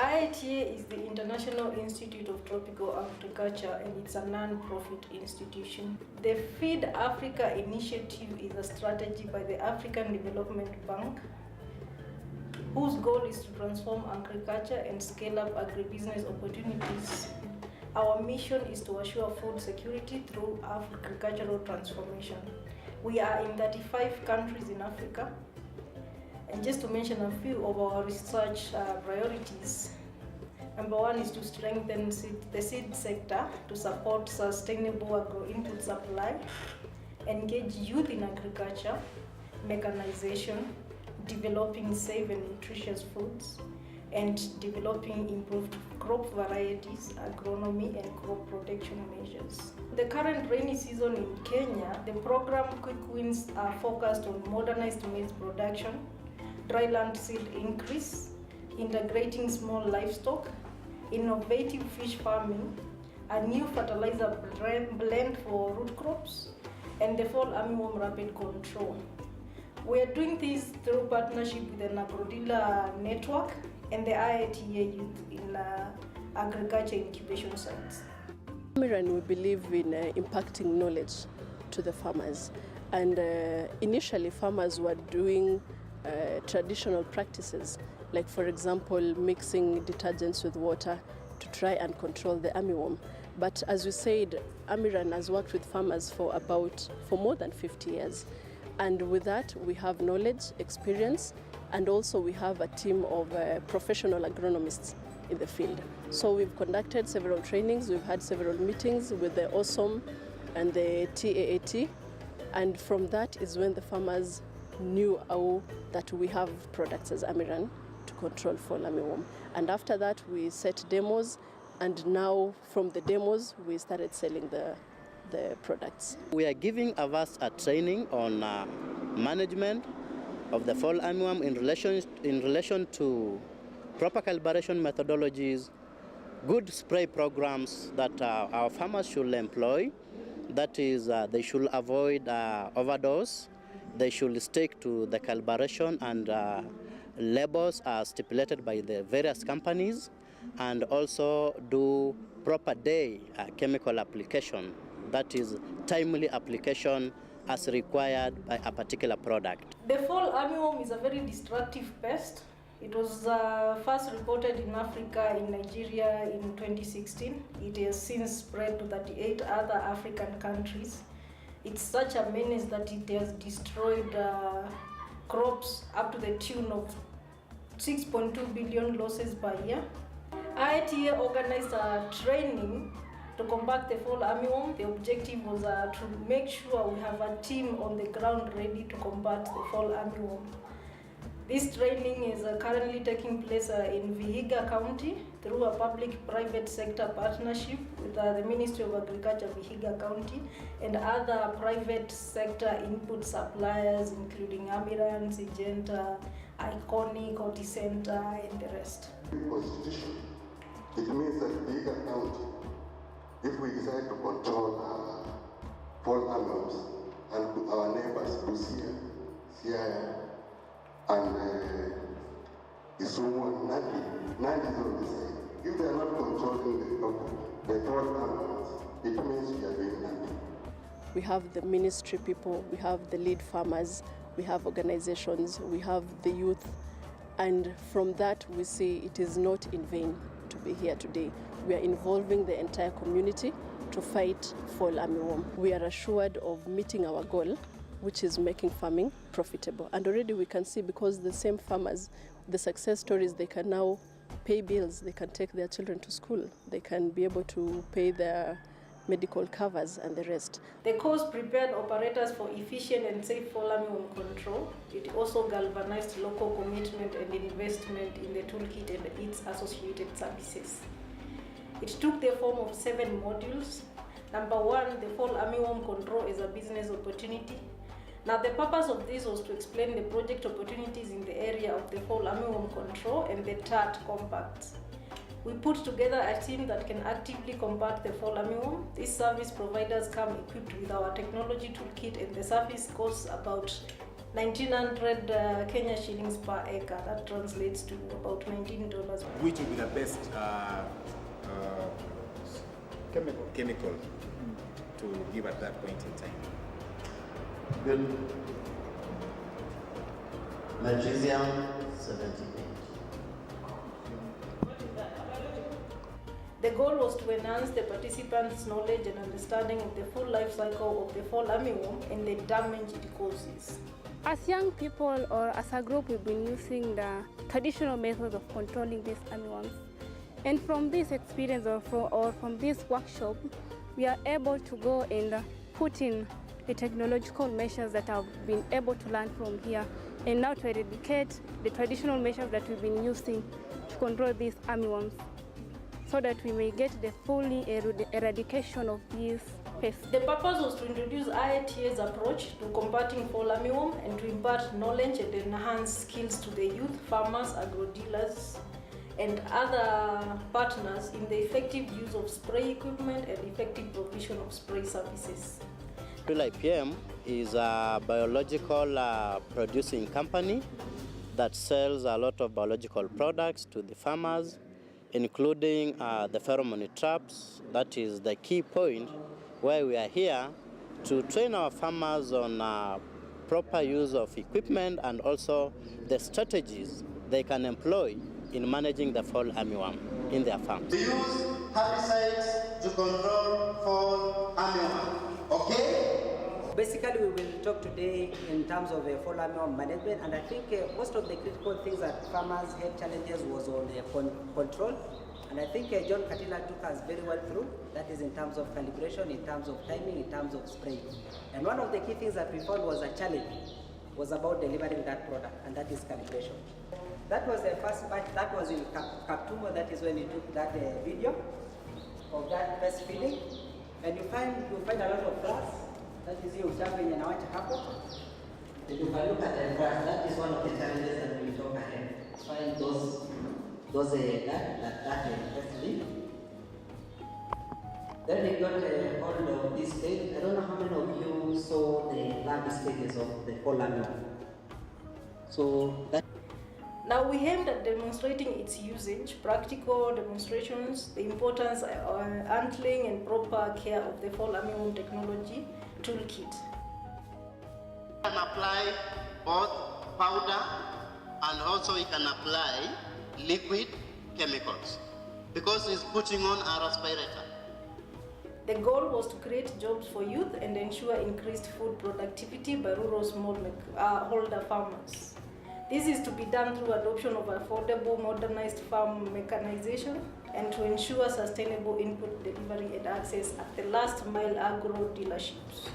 IITA is the International Institute of Tropical Agriculture, and it's a non-profit institution. The Feed Africa initiative is a strategy by the African Development Bank, whose goal is to transform agriculture and scale up agribusiness opportunities. Our mission is to assure food security through agricultural transformation. We are in 35 countries in Africa. And just to mention a few of our research priorities. Number one is to strengthen the seed sector to support sustainable agro-input supply, engage youth in agriculture, mechanization, developing safe and nutritious foods, and developing improved crop varieties, agronomy, and crop protection measures. The current rainy season in Kenya, the program Quick Wins are focused on modernized maize production, dryland seed increase, integrating small livestock, innovative fish farming, a new fertilizer blend for root crops, and the fall armyworm rapid control. We are doing this through partnership with the Agro-Dealer Network and the IITA Youth in Agriculture Incubation Sites. We believe in impacting knowledge to the farmers, and initially farmers were doing traditional practices, like for example mixing detergents with water to try and control the armyworm. But as we said, Amiran has worked with farmers for more than 50 years. And with that, we have knowledge, experience, and also we have a team of professional agronomists in the field. So we've conducted several trainings, we've had several meetings with the OSOM and the TAAT, and from that is when the farmers knew that we have products as Amiran to control fall armyworm. And after that, we set demos, and now from the demos, we started selling the products. We are giving a vast training on management of the fall armyworm in relation to proper calibration methodologies, good spray programs that our farmers should employ. That is, they should avoid overdose. They should stick to the calibration and labels as stipulated by the various companies, and also do proper day chemical application. That is timely application as required by a particular product. The fall armyworm is a very destructive pest. It was first reported in Africa, in Nigeria in 2016. It has since spread to 38 other African countries. It's such a menace that it has destroyed crops up to the tune of 6.2 billion losses per year. IITA organized a training to combat the fall armyworm. The objective was to make sure we have a team on the ground ready to combat the fall armyworm. This training is currently taking place in Vihiga County through a public-private sector partnership with the Ministry of Agriculture, Vihiga County, and other private sector input suppliers, including Amiran, Syngenta, Iconic, Horticenter, and the rest. Constitution, it means that Vihiga County, if we decide to control fall armyworms and our neighbors, Busia, Siaya, and Isumu and Nandi is on the side. If they are not controlling the fall armyworms, it means we are doing nothing. We have the ministry people, we have the lead farmers, we have organizations, we have the youth, and from that we see it is not in vain to be here today. We are involving the entire community to fight fall armyworm. We are assured of meeting our goal, which is making farming profitable. And already we can see, because the same farmers, the success stories, they can now pay bills, they can take their children to school, they can be able to pay their medical covers and the rest. The course prepared operators for efficient and safe fall armyworm control. It also galvanized local commitment and investment in the toolkit and its associated services. It took the form of 7 modules. Number 1, the fall armyworm control is a business opportunity. Now, the purpose of this was to explain the project opportunities in the area of the fall armyworm control and the TAT compacts. We put together a team that can actively combat the fall armyworm. These service providers come equipped with our technology toolkit, and the service costs about 1900 Kenya shillings per acre. That translates to about $19. Which would be the best chemical to give at that point in time? Good. Magnesium 78. The goal was to enhance the participants' knowledge and understanding of the full life cycle of the fall armyworm and the damage it causes. As young people or as a group, we've been using the traditional methods of controlling these armyworms. And from this experience or from this workshop, we are able to go and put in the technological measures that I've been able to learn from here, and now to eradicate the traditional measures that we've been using to control these armyworms, so that we may get the fully eradication of these pests. The purpose was to introduce IITA's approach to combating fall armyworm and to impart knowledge and enhance skills to the youth, farmers, agro-dealers, and other partners in the effective use of spray equipment and effective provision of spray services. IIPM is a biological producing company that sells a lot of biological products to the farmers, including the pheromone traps. That is the key point where we are here to train our farmers on proper use of equipment and also the strategies they can employ in managing the fall armyworm in their farms. We use herbicides to control fall armyworm. Okay? Basically, we will talk today in terms of fall armyworm management, and I think most of the critical things that farmers had challenges was on the control. And I think John Katila took us very well through. That is in terms of calibration, in terms of timing, in terms of spraying. And one of the key things that we found was a challenge was about delivering that product, and that is calibration. That was the first batch. That was in Kaptumo. That is when you took that video of that pest feeding. And you find a lot of grass. That is hiyo uchafu yenye nawacha hapo. If you look at the grass, that is one of the challenges that we talk ahead. Find those that leaf. Then we got hold of this stage. I don't know how many of you saw the lab stages of the fall armyworm. So that. Now we aimed at demonstrating its usage, practical demonstrations, the importance of handling and proper care of the fall armyworm technology toolkit. You can apply both powder and also you can apply liquid chemicals because it's putting on a respirator. The goal was to create jobs for youth and ensure increased food productivity by rural smallholder farmers. This is to be done through adoption of affordable modernized farm mechanization and to ensure sustainable input delivery and access at the last mile agro dealerships.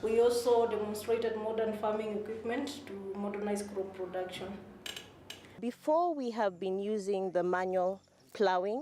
We also demonstrated modern farming equipment to modernize crop production. Before, we have been using the manual plowing,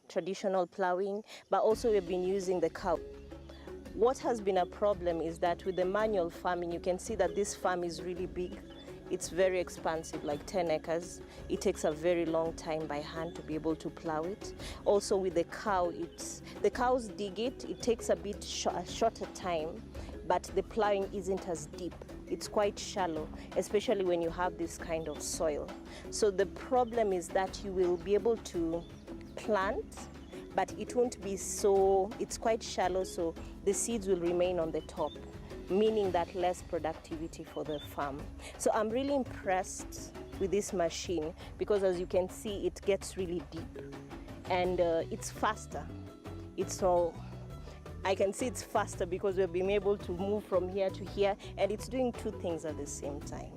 traditional plowing, but also we've been using the cow. What has been a problem is that with the manual farming, you can see that this farm is really big. It's very expansive, like 10 acres. It takes a very long time by hand to be able to plow it. Also with the cow, the cows dig it. It takes a bit shorter time, but the plowing isn't as deep. It's quite shallow, especially when you have this kind of soil. So the problem is that you will be able to plant, but it won't be so, it's quite shallow, so the seeds will remain on the top, meaning that less productivity for the farm. So I'm really impressed with this machine because as you can see, it gets really deep and it's faster. I can see it's faster because we've been able to move from here to here, and it's doing two things at the same time.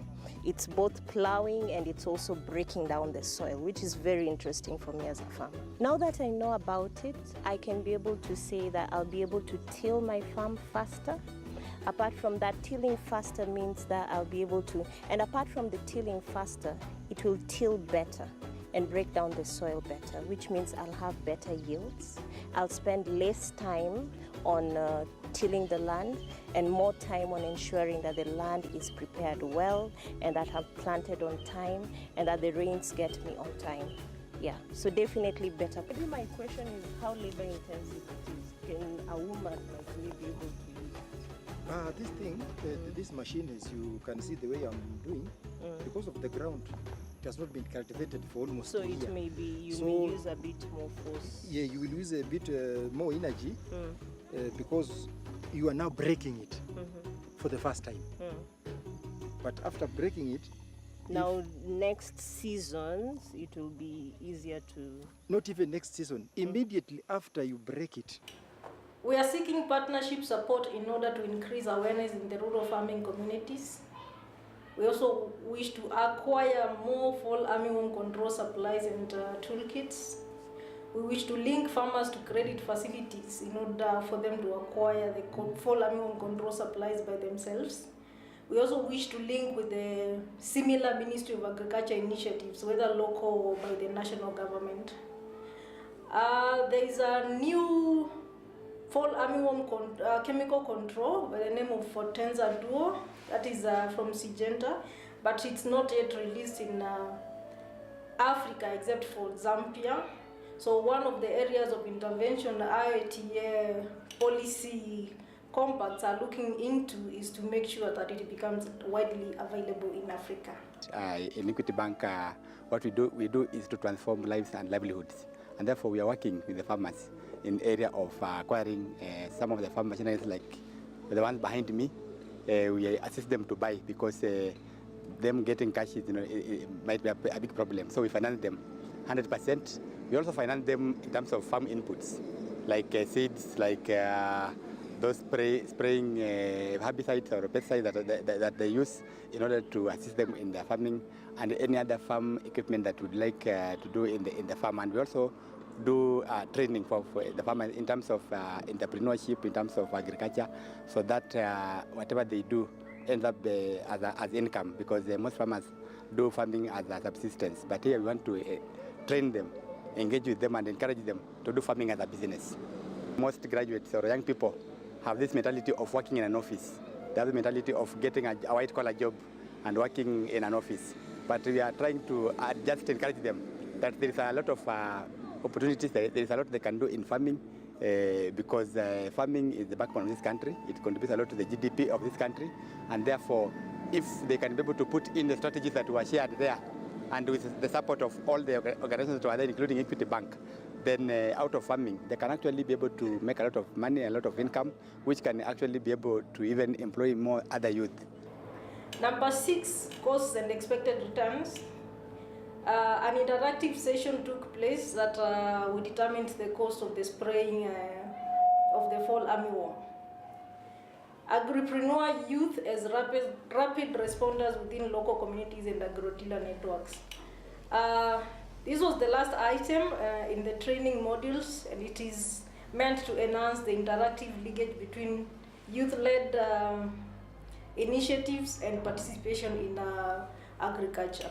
It's both plowing and it's also breaking down the soil, which is very interesting for me as a farmer. Now that I know about it, I can be able to say that I'll be able to till my farm faster. Apart from that, tilling faster means that I'll be able to, and apart from the tilling faster, it will till better and break down the soil better, which means I'll have better yields. I'll spend less time on tilling the land and more time on ensuring that the land is prepared well and that I've planted on time and that the rains get me on time. Yeah, so definitely better. Maybe my question is how labor intensive it is. Can a woman like me be able to use it? This thing, this machine, as you can see the way I'm doing, because of the ground, it has not been cultivated for almost so a year. it may be you may use a bit more force. Yeah, you will use a bit more energy because you are now breaking it for the first time. But after breaking it, now next seasons it will be easier to... Not even next season, immediately after you break it. We are seeking partnership support in order to increase awareness in the rural farming communities. We also wish to acquire more fall armyworm control supplies and toolkits. We wish to link farmers to credit facilities in order for them to acquire the fall armyworm control supplies by themselves. We also wish to link with the similar Ministry of Agriculture initiatives, whether local or by the national government. There is a new fall armyworm chemical control by the name of Fortenza Duo, that is from Syngenta, but it's not yet released in Africa except for Zambia. So one of the areas of intervention IITA policy compacts are looking into is to make sure that it becomes widely available in Africa. In Equity Bank, what we do is to transform lives and livelihoods, and therefore we are working with the farmers in area of acquiring some of the farm machineries, like the ones behind me. We assist them to buy because them getting cash is, it might be a big problem. So we finance them 100%. We also finance them in terms of farm inputs, like seeds, like those spraying herbicides or pesticides that they use in order to assist them in their farming, and any other farm equipment that would like to do in the farm. And we also do training for the farmers in terms of entrepreneurship, in terms of agriculture, so that whatever they do ends up as income, because most farmers do farming as a subsistence. But here we want to train them, engage with them and encourage them to do farming as a business. Most graduates or young people have this mentality of working in an office. They have the mentality of getting a white-collar job and working in an office. But we are trying to just encourage them that there is a lot of opportunities, there is a lot they can do in farming, because farming is the backbone of this country. It contributes a lot to the GDP of this country, and therefore, if they can be able to put in the strategies that were shared there, and with the support of all the organizations that were there, including Equity Bank, then out of farming, they can actually be able to make a lot of money, a lot of income, which can actually be able to even employ more other youth. Number 6, costs and expected returns. An interactive session took place that we determined the cost of the spraying of the fall armyworm. Agripreneur youth as rapid responders within local communities and agro-dealer networks. This was the last item in the training modules, and it is meant to enhance the interactive linkage between youth-led initiatives and participation in agriculture.